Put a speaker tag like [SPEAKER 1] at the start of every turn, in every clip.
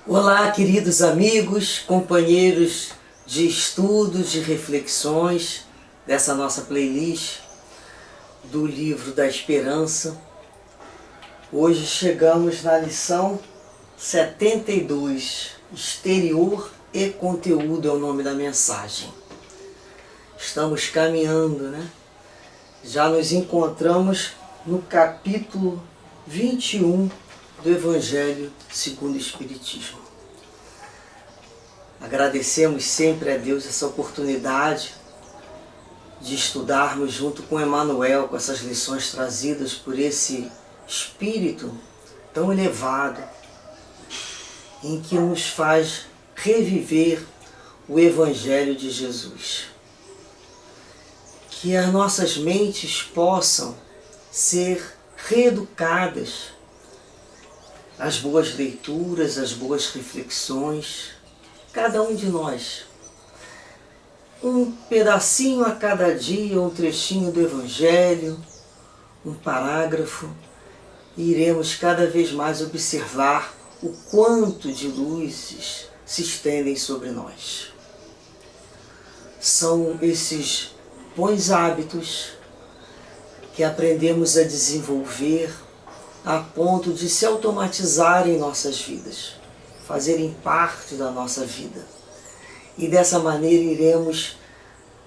[SPEAKER 1] Olá, queridos amigos, companheiros de estudos, de reflexões dessa nossa playlist do Livro da Esperança. Hoje chegamos na lição 72, Exterior e Conteúdo é o nome da mensagem. Estamos caminhando, né? Já nos encontramos no capítulo 21 do Evangelho segundo o Espiritismo. Agradecemos sempre a Deus essa oportunidade de estudarmos junto com Emmanuel, com essas lições trazidas por esse Espírito tão elevado, em que nos faz reviver o Evangelho de Jesus. Que as nossas mentes possam ser reeducadas, as boas leituras, as boas reflexões, cada um de nós. Um pedacinho a cada dia, um trechinho do Evangelho, um parágrafo, e iremos cada vez mais observar o quanto de luzes se estendem sobre nós. São esses bons hábitos que aprendemos a desenvolver a ponto de se automatizar em nossas vidas, fazerem parte da nossa vida. E dessa maneira iremos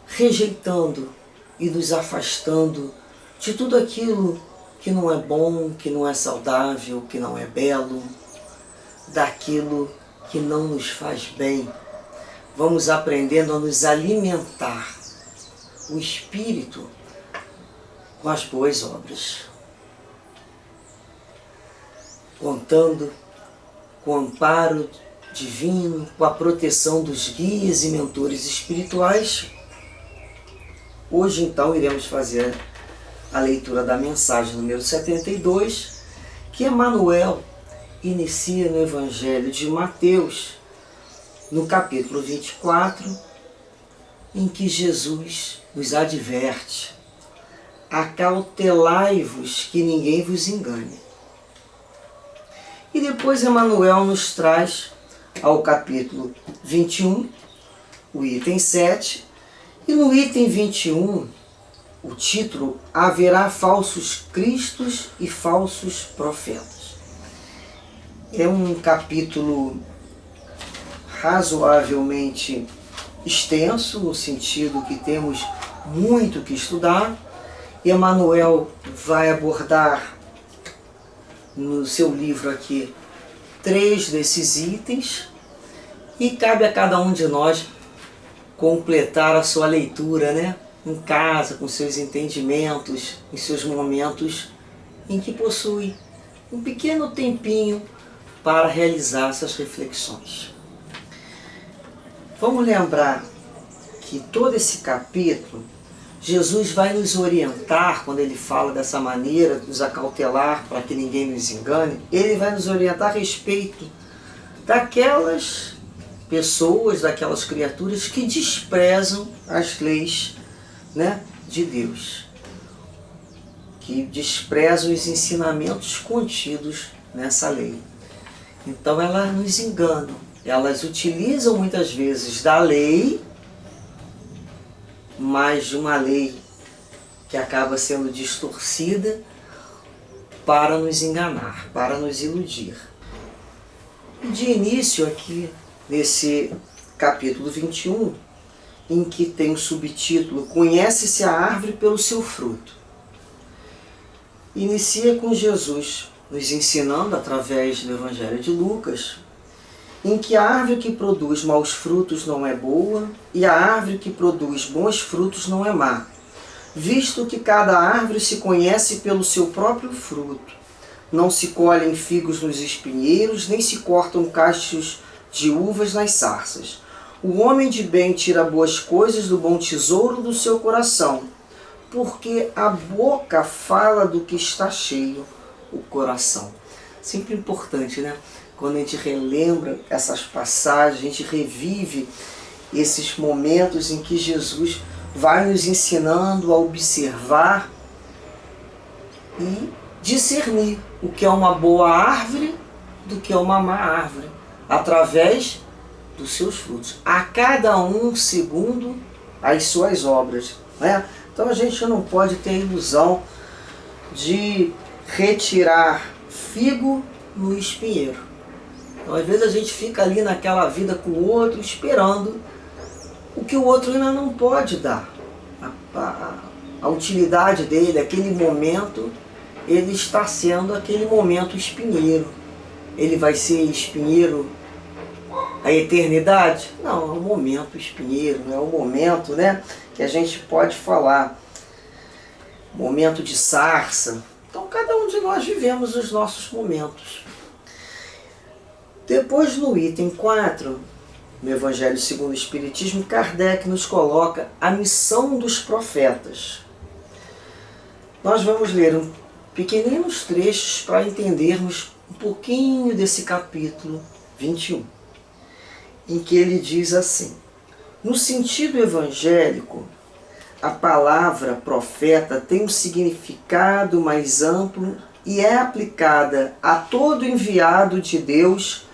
[SPEAKER 1] rejeitando e nos afastando de tudo aquilo que não é bom, que não é saudável, que não é belo, daquilo que não nos faz bem. Vamos aprendendo a nos alimentar o espírito com as boas obras, contando com o amparo divino, com a proteção dos guias e mentores espirituais. Hoje, então, iremos fazer a leitura da mensagem número 72, que Emmanuel inicia no Evangelho de Mateus, no capítulo 24, em que Jesus nos adverte: acautelai-vos que ninguém vos engane. E depois Emmanuel nos traz ao capítulo 21, o item 7, e no item 21, o título: haverá falsos cristos e falsos profetas. É um capítulo razoavelmente extenso, no sentido que temos muito que estudar. E Emmanuel vai abordar no seu livro aqui 3 desses itens, e cabe a cada um de nós completar a sua leitura, né? Em casa, com seus entendimentos, em seus momentos em que possui um pequeno tempinho para realizar essas reflexões. Vamos lembrar que todo esse capítulo, Jesus vai nos orientar, quando ele fala dessa maneira, nos acautelar para que ninguém nos engane, ele vai nos orientar a respeito daquelas pessoas, daquelas criaturas que desprezam as leis, né, de Deus, que desprezam os ensinamentos contidos nessa lei. Então elas nos enganam, elas utilizam muitas vezes da lei, mas de uma lei que acaba sendo distorcida para nos enganar, para nos iludir. E de início aqui, nesse capítulo 21, em que tem o subtítulo Conhece-se a árvore pelo seu fruto, inicia com Jesus nos ensinando, através do Evangelho de Lucas, em que a árvore que produz maus frutos não é boa, e a árvore que produz bons frutos não é má, visto que cada árvore se conhece pelo seu próprio fruto. Não se colhem figos nos espinheiros, nem se cortam cachos de uvas nas sarças. O homem de bem tira boas coisas do bom tesouro do seu coração, porque a boca fala do que está cheio o coração. Sempre importante, né? Quando a gente relembra essas passagens, a gente revive esses momentos em que Jesus vai nos ensinando a observar e discernir o que é uma boa árvore do que é uma má árvore. através dos seus frutos, a cada um segundo as suas obras, né? Então a gente não pode ter a ilusão de retirar figo no espinheiro. Então às vezes a gente fica ali naquela vida com o outro esperando o que o outro ainda não pode dar. A utilidade dele, aquele momento, ele está sendo aquele momento espinheiro. Ele vai ser espinheiro a eternidade? Não, é um momento espinheiro, é um momento, né, que a gente pode falar, momento de sarça. Então cada um de nós vivemos os nossos momentos. Depois no item 4, no Evangelho segundo o Espiritismo, Kardec nos coloca a missão dos profetas. Nós vamos ler pequeninos trechos para entendermos um pouquinho desse capítulo 21, em que ele diz assim: no sentido evangélico, a palavra profeta tem um significado mais amplo e é aplicada a todo enviado de Deus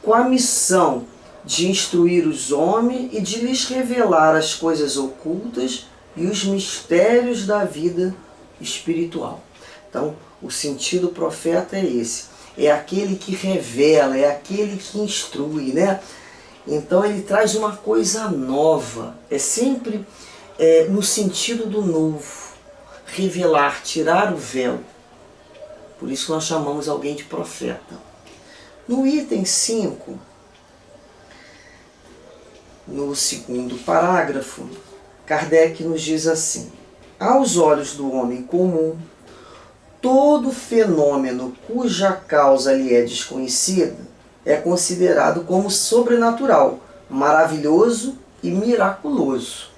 [SPEAKER 1] com a missão de instruir os homens e de lhes revelar as coisas ocultas e os mistérios da vida espiritual. Então, o sentido profeta é esse. É aquele que revela, é aquele que instrui, né? Então ele traz uma coisa nova. É sempre no sentido do novo. Revelar, tirar o véu. Por isso nós chamamos alguém de profeta. No item 5, no segundo parágrafo, Kardec nos diz assim: aos olhos do homem comum, todo fenômeno cuja causa lhe é desconhecida é considerado como sobrenatural, maravilhoso e miraculoso.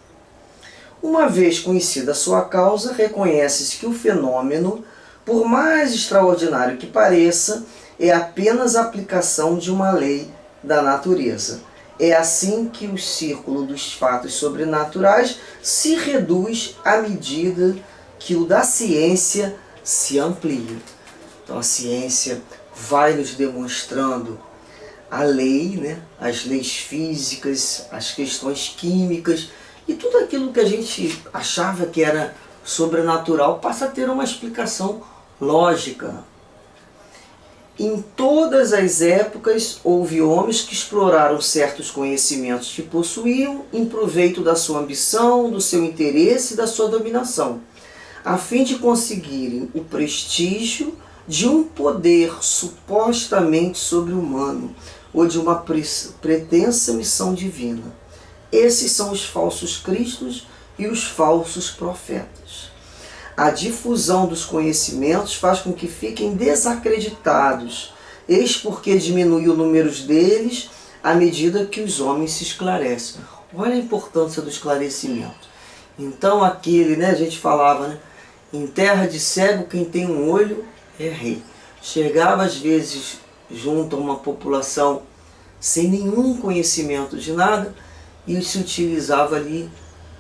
[SPEAKER 1] Uma vez conhecida a sua causa, reconhece-se que o fenômeno, por mais extraordinário que pareça, é apenas a aplicação de uma lei da natureza. É assim que o círculo dos fatos sobrenaturais se reduz à medida que o da ciência se amplia. Então a ciência vai nos demonstrando a lei, né? As leis físicas, as questões químicas, e tudo aquilo que a gente achava que era sobrenatural passa a ter uma explicação lógica. Em todas as épocas houve homens que exploraram certos conhecimentos que possuíam em proveito da sua ambição, do seu interesse e da sua dominação, a fim de conseguirem o prestígio de um poder supostamente sobre-humano ou de uma pretensa missão divina. Esses são os falsos cristos e os falsos profetas. A difusão dos conhecimentos faz com que fiquem desacreditados, eis porque diminui o número deles à medida que os homens se esclarecem. Olha a importância do esclarecimento. Então aquele, né, a gente falava, né, em terra de cego quem tem um olho é rei. Chegava às vezes junto a uma população sem nenhum conhecimento de nada e se utilizava ali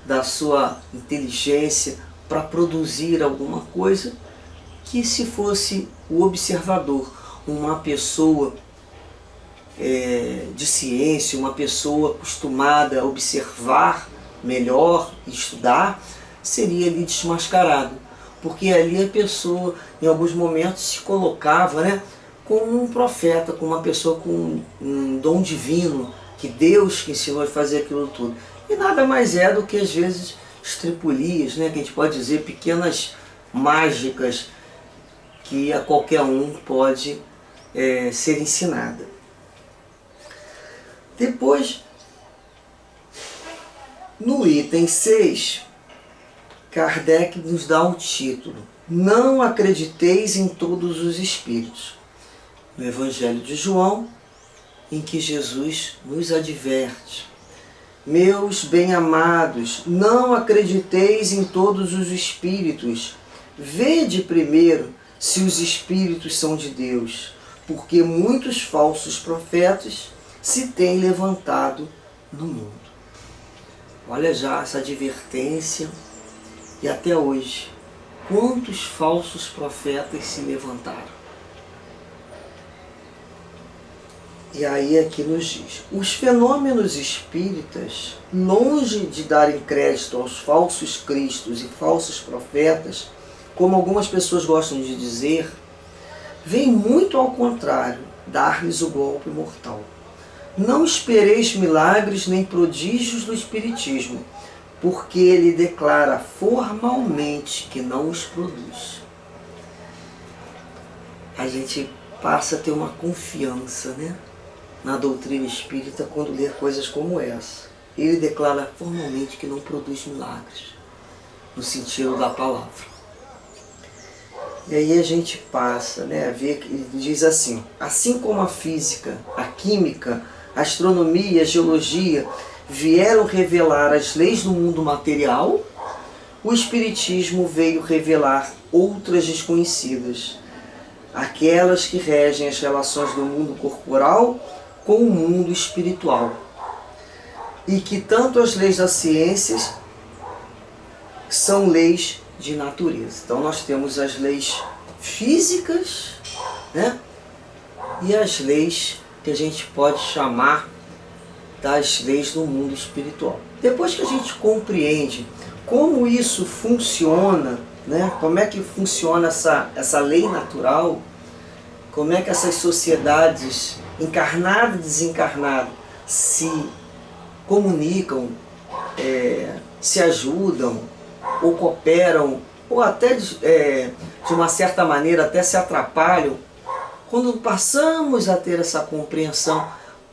[SPEAKER 1] da sua inteligência para produzir alguma coisa que, se fosse o observador, uma pessoa de ciência, uma pessoa acostumada a observar melhor, estudar, seria ali desmascarado. Porque ali a pessoa, em alguns momentos, se colocava, né, como um profeta, como uma pessoa com um dom divino, que Deus que ensinou a fazer aquilo tudo. E nada mais é do que, às vezes, estripulias, né, que a gente pode dizer, pequenas mágicas que a qualquer um pode ser ensinada. Depois, no item 6, Kardec nos dá um título: Não acrediteis em todos os espíritos. No Evangelho de João, em que Jesus nos adverte: meus bem-amados, não acrediteis em todos os espíritos. Vede primeiro se os espíritos são de Deus, porque muitos falsos profetas se têm levantado no mundo. Olha já essa advertência, e até hoje, quantos falsos profetas se levantaram? E aí aqui nos diz: os fenômenos espíritas, longe de darem crédito aos falsos cristos e falsos profetas, como algumas pessoas gostam de dizer, vem muito ao contrário, dar-lhes o golpe mortal. Não espereis milagres nem prodígios do Espiritismo, porque ele declara formalmente que não os produz. A gente passa a ter uma confiança, né, na doutrina espírita quando lê coisas como essa. Ele declara formalmente que não produz milagres, no sentido da palavra. E aí a gente passa, né, a ver que ele diz assim como a física, a química, a astronomia, a geologia vieram revelar as leis do mundo material, o Espiritismo veio revelar outras desconhecidas, aquelas que regem as relações do mundo corporal com o mundo espiritual. E que tanto as leis das ciências são leis de natureza. Então nós temos as leis físicas, né? E as leis que a gente pode chamar das leis do mundo espiritual. Depois que a gente compreende como isso funciona, né? Como é que funciona essa lei natural, como é que essas sociedades, encarnado e desencarnado, se comunicam, se ajudam, ou cooperam, ou até de uma certa maneira até se atrapalham. Quando passamos a ter essa compreensão,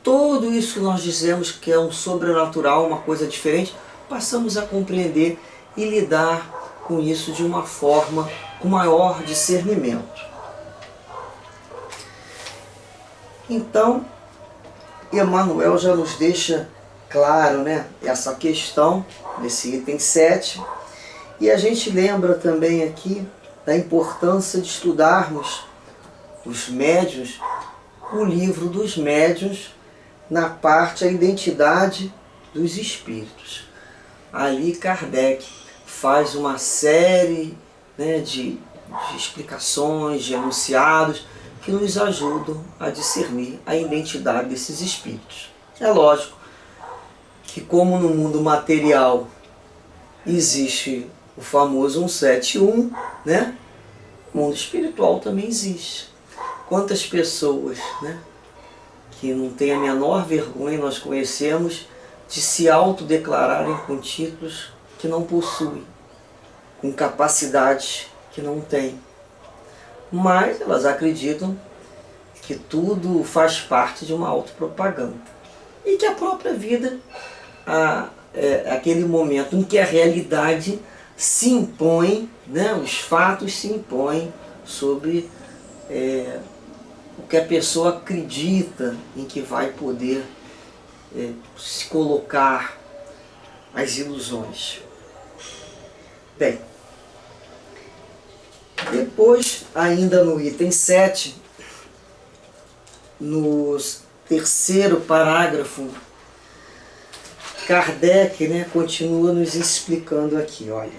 [SPEAKER 1] tudo isso que nós dizemos que é um sobrenatural, uma coisa diferente, passamos a compreender e lidar com isso de uma forma com maior discernimento. Então, Emmanuel já nos deixa claro, né, essa questão nesse item 7. E a gente lembra também aqui da importância de estudarmos os médiuns, o livro dos médiuns, na parte a identidade dos espíritos. Ali Kardec faz uma série, né, de explicações, de enunciados, que nos ajudam a discernir a identidade desses espíritos. É lógico que, como no mundo material existe o famoso 171, né? O mundo espiritual também existe. Quantas pessoas, né, que não têm a menor vergonha, nós conhecemos, de se autodeclararem com títulos que não possuem, com capacidades que não têm. Mas elas acreditam que tudo faz parte de uma autopropaganda. E que a própria vida, aquele momento em que a realidade se impõe, né, os fatos se impõem sobre o que a pessoa acredita em que vai poder se colocar, as ilusões. Bem, depois, ainda no item 7, no terceiro parágrafo, Kardec, né, continua nos explicando aqui, olha,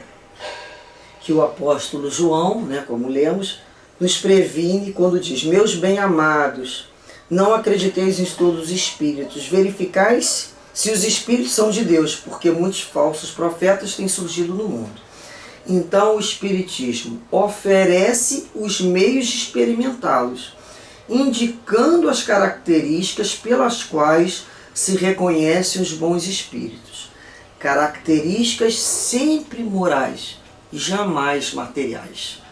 [SPEAKER 1] que o apóstolo João, né, como lemos, nos previne quando diz: meus bem-amados, não acrediteis em todos os espíritos, verificais se os espíritos são de Deus, porque muitos falsos profetas têm surgido no mundo. Então o Espiritismo oferece os meios de experimentá-los, indicando as características pelas quais se reconhecem os bons espíritos. Características sempre morais e jamais materiais.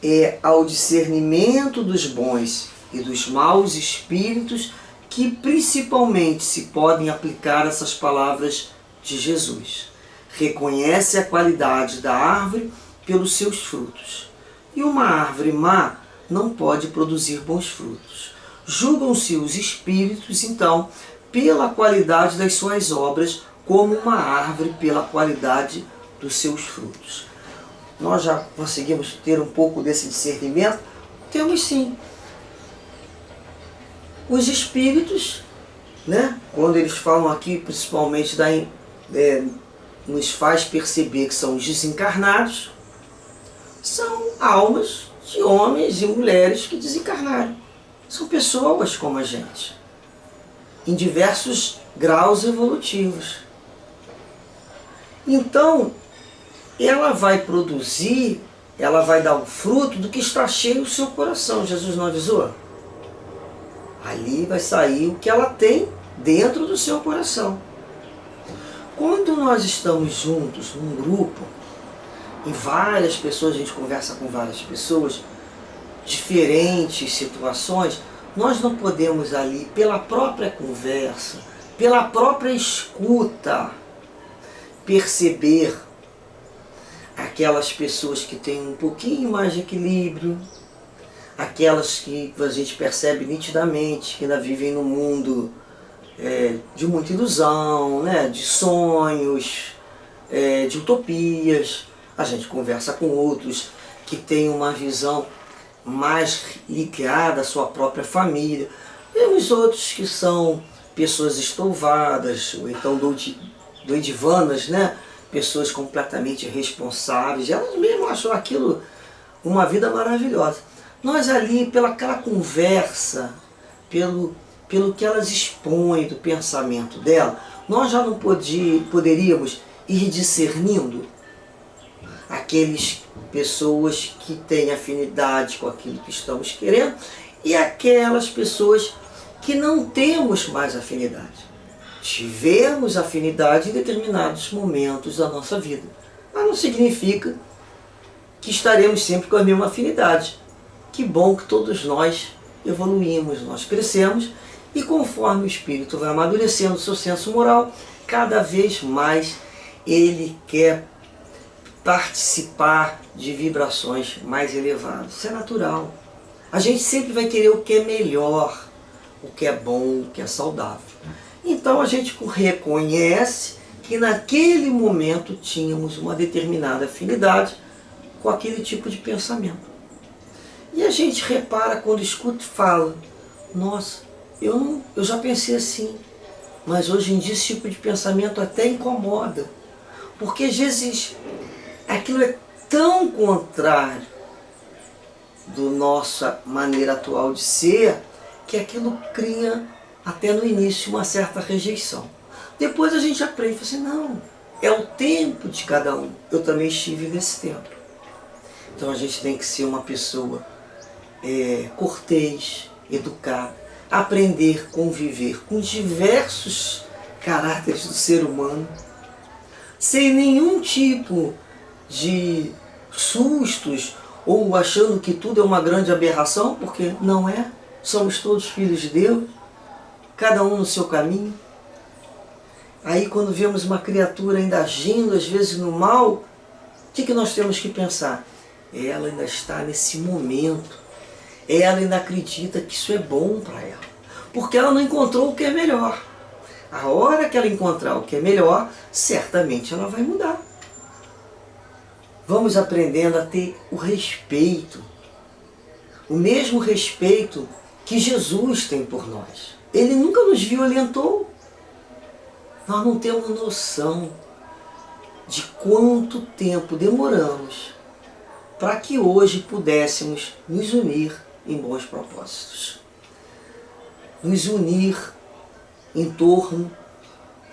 [SPEAKER 1] É ao discernimento dos bons e dos maus espíritos que principalmente se podem aplicar essas palavras de Jesus. Reconhece a qualidade da árvore pelos seus frutos. E uma árvore má não pode produzir bons frutos. Julgam-se os espíritos, então, pela qualidade das suas obras, como uma árvore pela qualidade dos seus frutos. Nós já conseguimos ter um pouco desse discernimento? Temos sim. Os espíritos, né, quando eles falam aqui, principalmente nos faz perceber que são os desencarnados, são almas de homens e mulheres que desencarnaram. São pessoas como a gente. em diversos graus evolutivos. Então, ela vai produzir, ela vai dar o fruto do que está cheio o seu coração. Jesus não avisou? Ali vai sair o que ela tem dentro do seu coração. Quando nós estamos juntos, num grupo, e várias pessoas, a gente conversa com várias pessoas, diferentes situações, nós não podemos ali, pela própria conversa, pela própria escuta, perceber aquelas pessoas que têm um pouquinho mais de equilíbrio, aquelas que a gente percebe nitidamente que ainda vivem num mundo de muita ilusão, né, de sonhos, de utopias. A gente conversa com outros que têm uma visão mais ligada à sua própria família. Temos outros que são pessoas estouvadas, ou então doidivanas, né? Pessoas completamente irresponsáveis. Elas mesmas acham aquilo uma vida maravilhosa. Nós ali, pelaquela conversa, pelo que elas expõem do pensamento dela, nós já não poderíamos ir discernindo aquelas pessoas que têm afinidade com aquilo que estamos querendo e aquelas pessoas que não temos mais afinidade. Tivemos afinidade em determinados momentos da nossa vida, mas não significa que estaremos sempre com a mesma afinidade. Que bom que todos nós evoluímos, nós crescemos, e conforme o espírito vai amadurecendo o seu senso moral, cada vez mais ele quer participar de vibrações mais elevadas. Isso é natural. A gente sempre vai querer o que é melhor, o que é bom, o que é saudável. Então a gente reconhece que naquele momento tínhamos uma determinada afinidade com aquele tipo de pensamento. E a gente repara quando escuta e fala: nossa, eu já pensei assim, mas hoje em dia esse tipo de pensamento até incomoda. Porque às vezes aquilo é tão contrário da nossa maneira atual de ser, que aquilo cria até no início uma certa rejeição. Depois a gente aprende e fala assim: não, é o tempo de cada um. Eu também estive nesse tempo. Então a gente tem que ser uma pessoa cortês, educada, aprender a conviver com diversos caráteres do ser humano, sem nenhum tipo de sustos ou achando que tudo é uma grande aberração, porque não é. Somos todos filhos de Deus, cada um no seu caminho. Aí quando vemos uma criatura ainda agindo, às vezes no mal, o que nós temos que pensar? Ela ainda está nesse momento, ela ainda acredita que isso é bom para ela, porque ela não encontrou o que é melhor. A hora que ela encontrar o que é melhor, certamente ela vai mudar. Vamos aprendendo a ter o respeito, o mesmo respeito que Jesus tem por nós. Ele nunca nos violentou. Nós não temos noção de quanto tempo demoramos para que hoje pudéssemos nos unir em bons propósitos. Nos unir em torno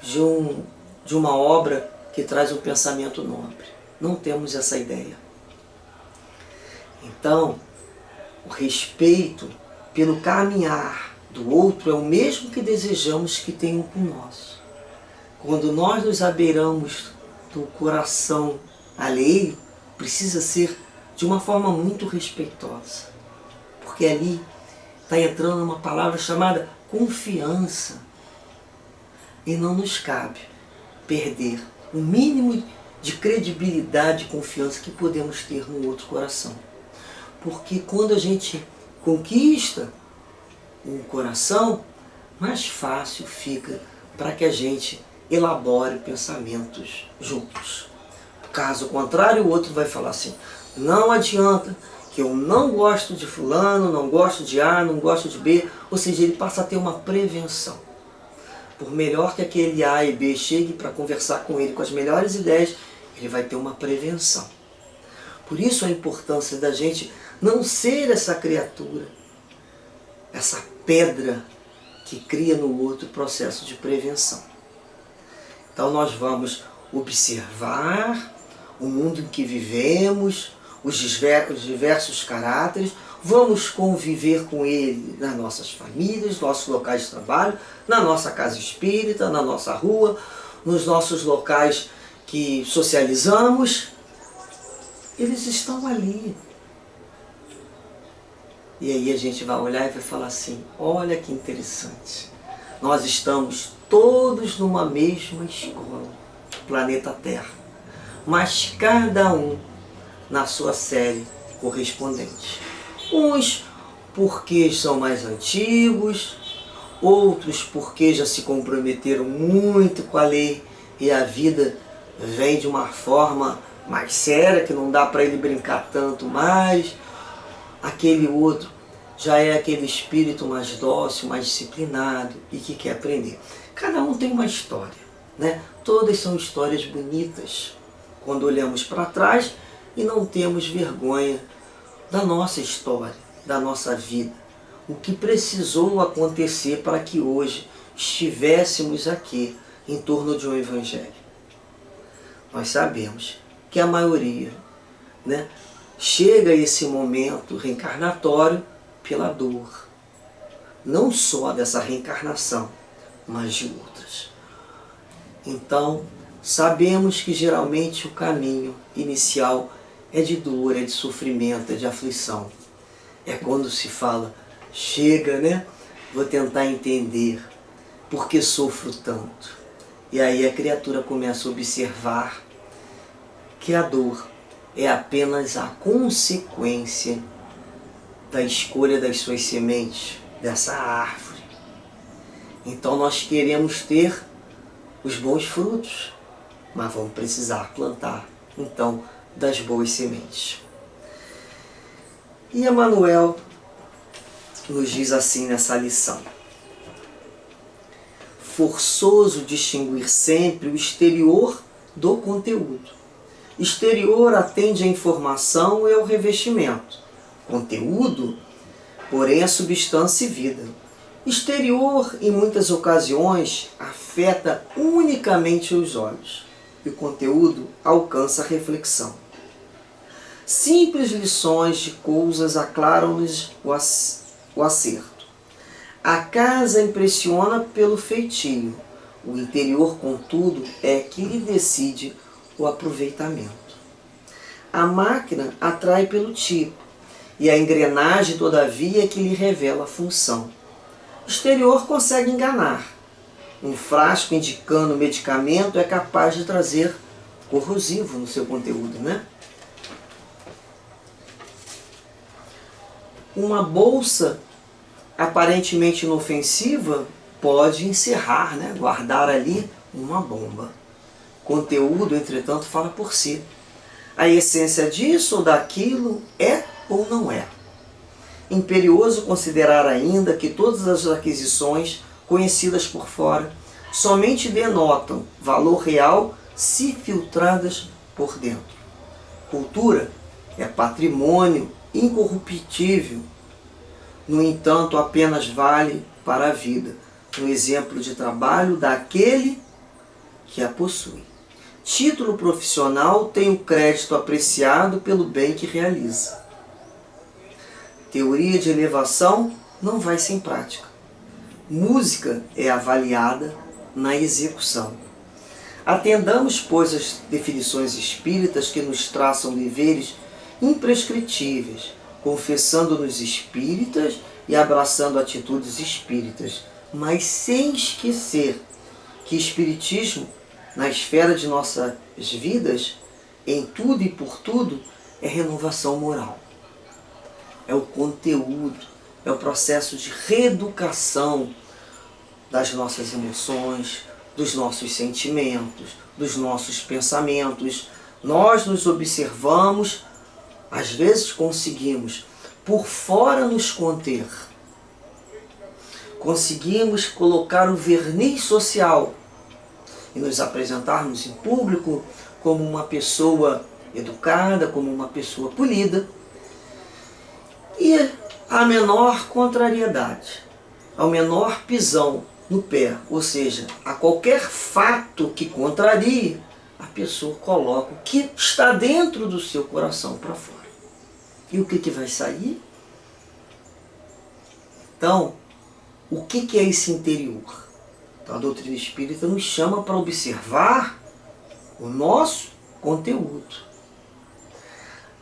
[SPEAKER 1] de uma obra que traz um pensamento nobre. Não temos essa ideia. Então, o respeito pelo caminhar do outro é o mesmo que desejamos que tenham com nós. Quando nós nos abeiramos do coração alheio, precisa ser de uma forma muito respeitosa. Porque ali está entrando uma palavra chamada confiança. E não nos cabe perder o mínimo de credibilidade e confiança que podemos ter no outro coração. Porque quando a gente conquista um coração, mais fácil fica para que a gente elabore pensamentos juntos. Caso contrário, o outro vai falar assim: não adianta, que eu não gosto de fulano, não gosto de A, não gosto de B. Ou seja, ele passa a ter uma prevenção. Por melhor que aquele A e B chegue para conversar com ele com as melhores ideias, ele vai ter uma prevenção. Por isso a importância da gente não ser essa criatura, essa pedra que cria no outro o processo de prevenção. Então nós vamos observar o mundo em que vivemos, os diversos caráteres, vamos conviver com ele nas nossas famílias, nossos locais de trabalho, na nossa casa espírita, na nossa rua, nos nossos locais que socializamos. Eles estão ali. E aí a gente vai olhar e vai falar assim, olha que interessante. Nós estamos todos numa mesma escola, planeta Terra. Mas cada um na sua série correspondente. Uns porque são mais antigos, outros porque já se comprometeram muito com a lei e a vida vem de uma forma mais séria, que não dá para ele brincar tanto mais. Aquele outro já é aquele espírito mais dócil, mais disciplinado e que quer aprender. Cada um tem uma história, né? Todas são histórias bonitas quando olhamos para trás e não temos vergonha da nossa história, da nossa vida. O que precisou acontecer para que hoje estivéssemos aqui em torno de um evangelho. Nós sabemos que a maioria, né, chega a esse momento reencarnatório pela dor. Não só dessa reencarnação, mas de outras. Então, sabemos que geralmente o caminho inicial é de dor, é de sofrimento, é de aflição. É quando se fala, chega, né? Vou tentar entender por que sofro tanto. E aí a criatura começa a observar que a dor é apenas a consequência da escolha das suas sementes, dessa árvore. Então nós queremos ter os bons frutos, mas vamos precisar plantar, então, das boas sementes. E Emmanuel nos diz assim nessa lição: forçoso distinguir sempre o exterior do conteúdo. Exterior atende à informação e ao revestimento. Conteúdo, porém, é substância e vida. Exterior, em muitas ocasiões, afeta unicamente os olhos. E o conteúdo alcança a reflexão. Simples lições de coisas aclaram-lhes o acerto. A casa impressiona pelo feitio. O interior, contudo, é que lhe decide o aproveitamento. A máquina atrai pelo tipo, e a engrenagem, todavia, é que lhe revela a função. O exterior consegue enganar. Um frasco indicando medicamento é capaz de trazer corrosivo no seu conteúdo, né? Uma bolsa aparentemente inofensiva pode encerrar, né? Guardar ali uma bomba. Conteúdo, entretanto, fala por si. A essência disso ou daquilo é ou não é. Imperioso considerar ainda que todas as aquisições conhecidas por fora somente denotam valor real se filtradas por dentro. Cultura é patrimônio incorruptível, no entanto apenas vale para a vida, no exemplo de trabalho daquele que a possui. Título profissional tem o crédito apreciado pelo bem que realiza. Teoria de elevação não vai sem prática. Música é avaliada na execução. Atendamos, pois, as definições espíritas que nos traçam deveres imprescritíveis, confessando-nos espíritas e abraçando atitudes espíritas, mas sem esquecer que espiritismo, na esfera de nossas vidas, em tudo e por tudo, é renovação moral. É o conteúdo, é o processo de reeducação das nossas emoções, dos nossos sentimentos, dos nossos pensamentos. Nós nos observamos, às vezes conseguimos por fora nos conter. Conseguimos colocar o verniz social e nos apresentarmos em público como uma pessoa educada, como uma pessoa polida. E a menor contrariedade, ao menor pisão no pé, ou seja, a qualquer fato que contrarie, a pessoa coloca o que está dentro do seu coração para fora. E o que vai sair? Então, o que é esse interior? Então, a doutrina espírita nos chama para observar o nosso conteúdo.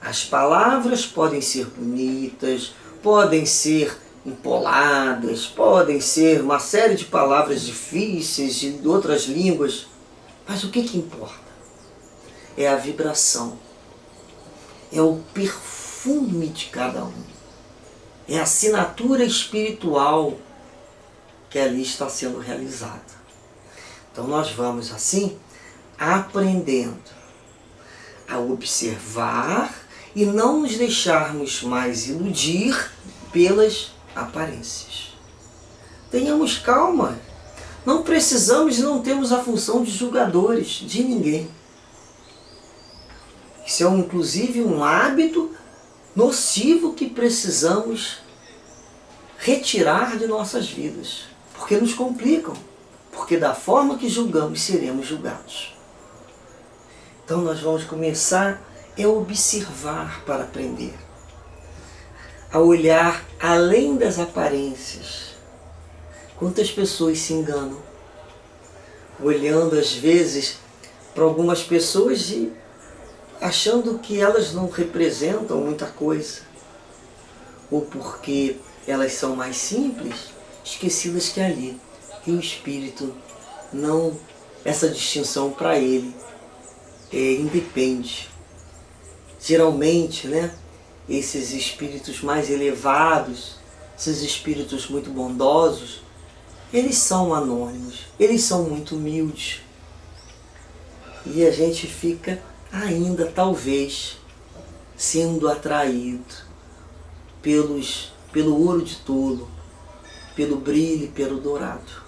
[SPEAKER 1] As palavras podem ser bonitas, podem ser empoladas, podem ser uma série de palavras difíceis de outras línguas, mas o que importa? É a vibração, é o perfume de cada um, é a assinatura espiritual que ali está sendo realizada. Então nós vamos assim aprendendo a observar e não nos deixarmos mais iludir pelas aparências. Tenhamos calma. Não precisamos e não temos a função de julgadores de ninguém. Isso é inclusive um hábito nocivo que precisamos retirar de nossas vidas, porque nos complicam, porque da forma que julgamos seremos julgados. Então nós vamos começar a observar para aprender, a olhar além das aparências. Quantas pessoas se enganam, olhando às vezes para algumas pessoas e achando que elas não representam muita coisa, ou porque elas são mais simples, esquecidas que ali, que o espírito não, essa distinção para ele independe. Geralmente, esses espíritos mais elevados, esses espíritos muito bondosos, eles são anônimos, eles são muito humildes. E a gente fica ainda, talvez, sendo atraído pelo ouro de tolo, pelo brilho e pelo dourado.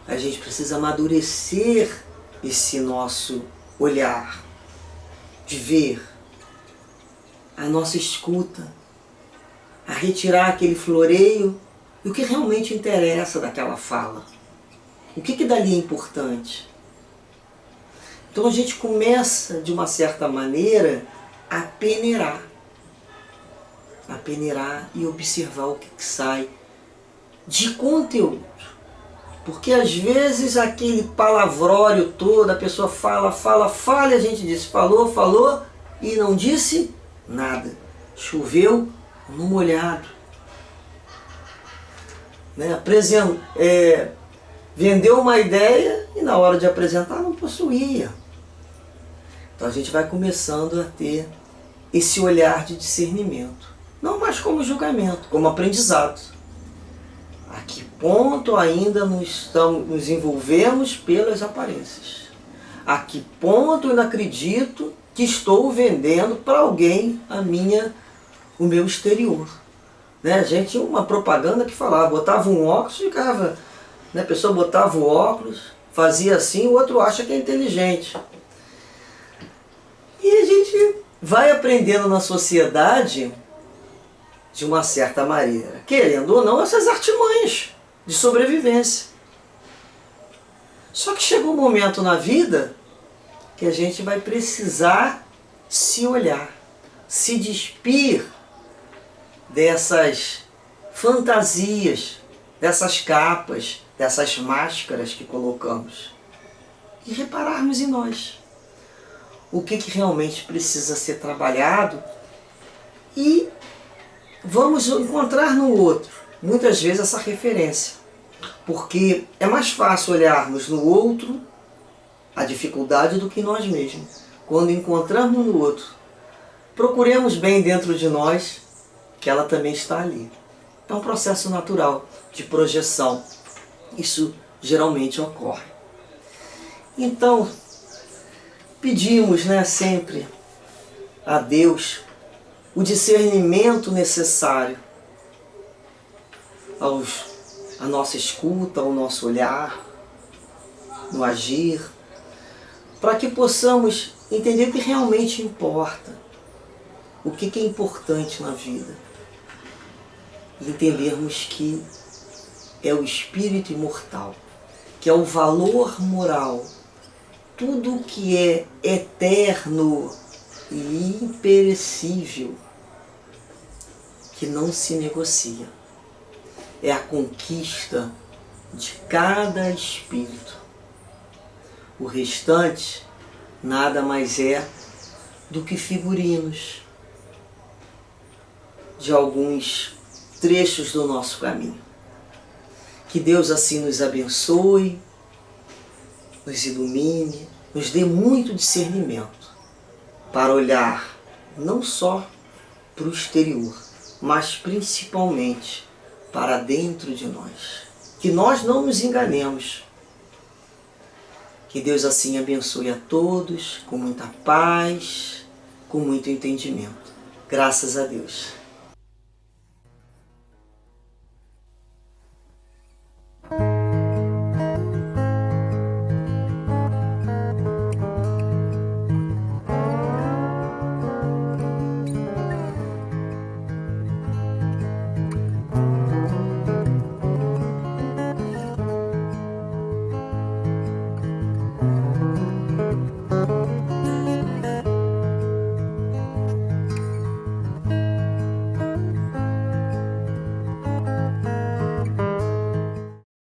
[SPEAKER 1] A gente precisa amadurecer esse nosso olhar, de ver, a nossa escuta, a retirar aquele floreio e o que realmente interessa daquela fala. O que dali é importante? Então a gente começa, de uma certa maneira, a peneirar e observar o que sai de conteúdo. Porque às vezes aquele palavrório todo, a pessoa fala, e a gente diz, falou e não disse nada. Choveu no molhado. Vendeu uma ideia e na hora de apresentar não possuía. Então a gente vai começando a ter esse olhar de discernimento. Não mais como julgamento, como aprendizado. A que ponto ainda nos envolvemos pelas aparências? A que ponto eu não acredito que estou vendendo para alguém o meu exterior? A gente tinha uma propaganda que falava, botava um óculos, ficava... A pessoa botava o óculos, fazia assim, o outro acha que é inteligente. E a gente vai aprendendo na sociedade, de uma certa maneira, querendo ou não, essas artimanhas de sobrevivência. Só que chega um momento na vida que a gente vai precisar se olhar, se despir dessas fantasias, dessas capas, dessas máscaras que colocamos e repararmos em nós. O que realmente precisa ser trabalhado e vamos encontrar no outro, muitas vezes, essa referência. Porque é mais fácil olharmos no outro a dificuldade do que nós mesmos. Quando encontramos no outro, procuremos bem dentro de nós que ela também está ali. É um processo natural de projeção. Isso geralmente ocorre. Então, pedimos sempre a Deus o discernimento necessário à nossa escuta, ao nosso olhar, no agir, para que possamos entender o que realmente importa, o que é importante na vida. e entendermos que é o espírito imortal, que é o valor moral, tudo que é eterno e imperecível, que não se negocia. É a conquista de cada espírito. O restante nada mais é do que figurinos de alguns trechos do nosso caminho. Que Deus assim nos abençoe, nos ilumine, nos dê muito discernimento para olhar não só para o exterior, mas principalmente para dentro de nós. Que nós não nos enganemos. Que Deus assim abençoe a todos com muita paz, com muito entendimento. Graças a Deus.